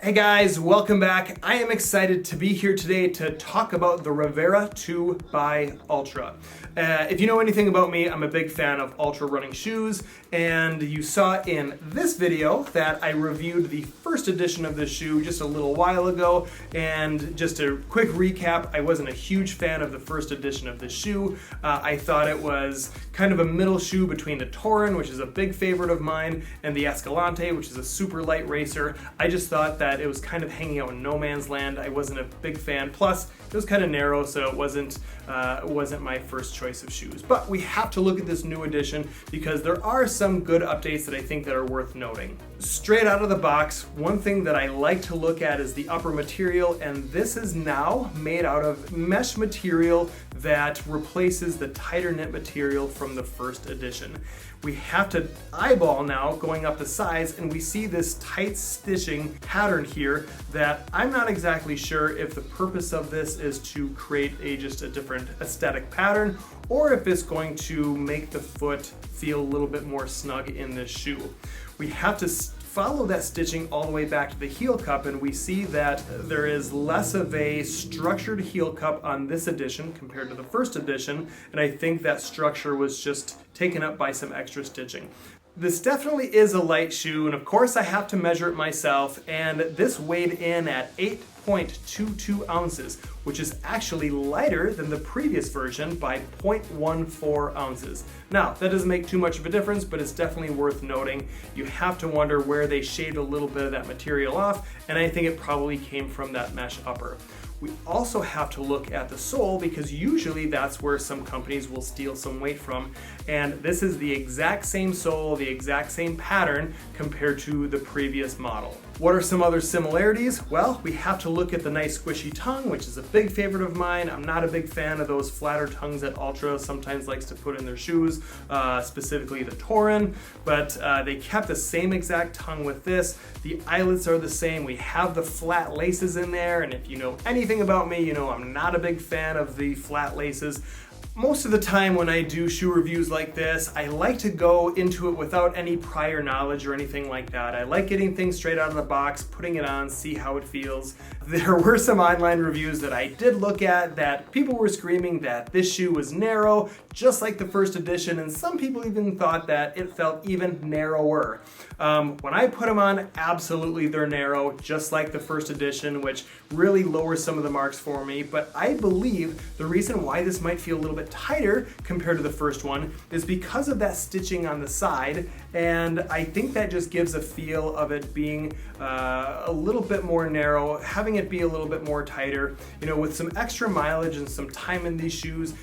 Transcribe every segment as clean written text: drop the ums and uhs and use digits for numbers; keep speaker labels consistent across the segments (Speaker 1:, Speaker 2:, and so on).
Speaker 1: Hey guys, welcome back. I am excited to be here today to talk about the Rivera 2 by Altra. If you know anything about me, I'm a big fan of Altra running shoes, and you saw in this video that I reviewed the first edition of this shoe just a little while ago, and just a quick recap, I wasn't a huge fan of the first edition of this shoe. I thought it was kind of a middle shoe between the Torin, which is a big favorite of mine, and the Escalante, which is a super light racer. I just thought that it was kind of hanging out in no man's land. I wasn't a big fan. Plus, it was kind of narrow, so it wasn't my first choice of shoes. But we have to look at this new edition because there are some good updates that I think that are worth noting. Straight out of the box, one thing that I like to look at is the upper material, and this is now made out of mesh material that replaces the tighter knit material from the first edition. We have to eyeball now going up the sides, and we see this tight stitching pattern here that I'm not exactly sure if the purpose of this is to create just a different aesthetic pattern, or if it's going to make the foot feel a little bit more snug in this shoe. We have to follow that stitching all the way back to the heel cup, and we see that there is less of a structured heel cup on this edition compared to the first edition, and I think that structure was just taken up by some extra stitching. This definitely is a light shoe, and of course I have to measure it myself, and this weighed in at 8.22 ounces, which is actually lighter than the previous version by 0.14 ounces. Now, that doesn't make too much of a difference, but it's definitely worth noting. You have to wonder where they shaved a little bit of that material off, and I think it probably came from that mesh upper. We also have to look at the sole, because usually that's where some companies will steal some weight from, and this is the exact same sole, the exact same pattern compared to the previous model. What are some other similarities? Well, we have to look at the nice squishy tongue, which is a big favorite of mine. I'm not a big fan of those flatter tongues that Altra sometimes likes to put in their shoes, specifically the Torin, but they kept the same exact tongue with this. The eyelets are the same. We have the flat laces in there, and if you know anything about me, you know I'm not a big fan of the flat laces. Most of the time when I do shoe reviews like this, I like to go into it without any prior knowledge or anything like that. I like getting things straight out of the box, putting it on, see how it feels. There were some online reviews that I did look at that people were screaming that this shoe was narrow, just like the first edition, and some people even thought that it felt even narrower. When I put them on, absolutely they're narrow, just like the first edition, which really lowers some of the marks for me, but I believe the reason why this might feel a little bit tighter compared to the first one is because of that stitching on the side, and I think that just gives a feel of it being a little bit more narrow, having it be a little bit more tighter. You know, with some extra mileage and some time in these shoes,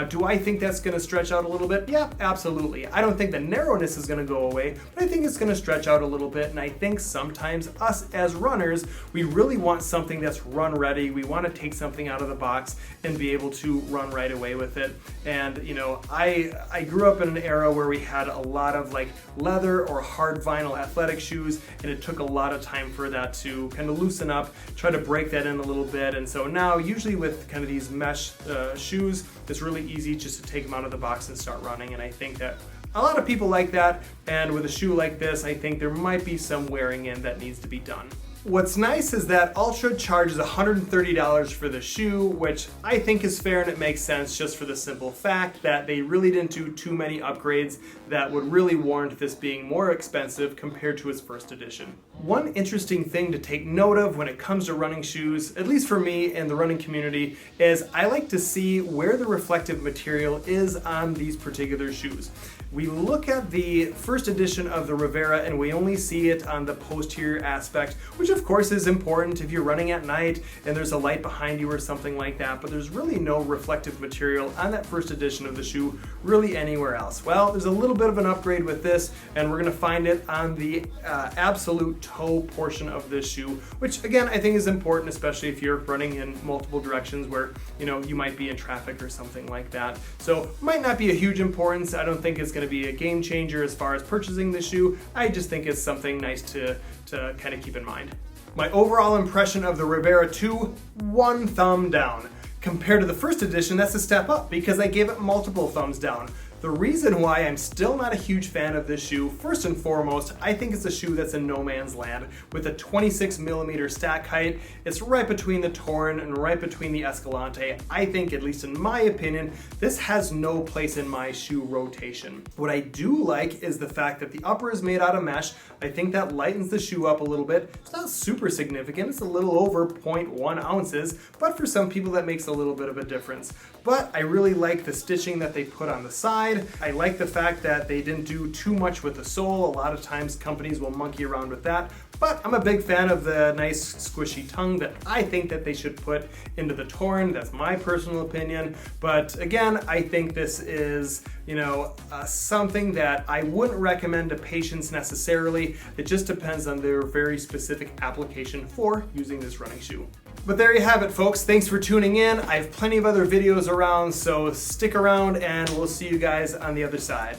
Speaker 1: do I think that's going to stretch out a little bit? Yeah, absolutely. I don't think the narrowness is going to go away, but I think it's going to stretch out a little bit, and I think sometimes us as runners, we really want something that's run ready. We want to take something out of the box and be able to run right away with it. And you know, I grew up in an era where we had a lot of like leather or hard vinyl athletic shoes, and it took a lot of time for that to kind of loosen up, try to break that in a little bit. And so now usually with kind of these mesh shoes, it's really easy just to take them out of the box and start running, and I think that a lot of people like that, and with a shoe like this, I think there might be some wearing in that needs to be done. What's nice is that Altra charges $130 for the shoe, which I think is fair and it makes sense just for the simple fact that they really didn't do too many upgrades that would really warrant this being more expensive compared to its first edition. One interesting thing to take note of when it comes to running shoes, at least for me and the running community, is I like to see where the reflective material is on these particular shoes. We look at the first edition of the Rivera and we only see it on the posterior aspect, which of course is important if you're running at night and there's a light behind you or something like that, but there's really no reflective material on that first edition of the shoe really anywhere else. Well, there's a little bit of an upgrade with this, and we're going to find it on the absolute toe portion of this shoe, which again I think is important, especially if you're running in multiple directions where you might be in traffic or something like that. So might not be a huge importance. I don't think it's going to be a game changer as far as purchasing the shoe. I just think it's something nice to kind of keep in mind. My overall impression of the Rivera 2, 1 thumb down. Compared to the first edition, that's a step up because I gave it multiple thumbs down. The reason why I'm still not a huge fan of this shoe, first and foremost, I think it's a shoe that's in no man's land. With a 26mm stack height, it's right between the Torn and right between the Escalante. I think, at least in my opinion, this has no place in my shoe rotation. What I do like is the fact that the upper is made out of mesh. I think that lightens the shoe up a little bit. It's not super significant, it's a little over 0.1 ounces, but for some people that makes a little bit of a difference. But I really like the stitching that they put on the side. I like the fact that they didn't do too much with the sole. A lot of times companies will monkey around with that, but I'm a big fan of the nice squishy tongue that I think that they should put into the Torn. That's my personal opinion. But again, I think this is, something that I wouldn't recommend to patients necessarily. It just depends on their very specific application for using this running shoe. But there you have it, folks. Thanks for tuning in. I have plenty of other videos around, so stick around and we'll see you guys on the other side.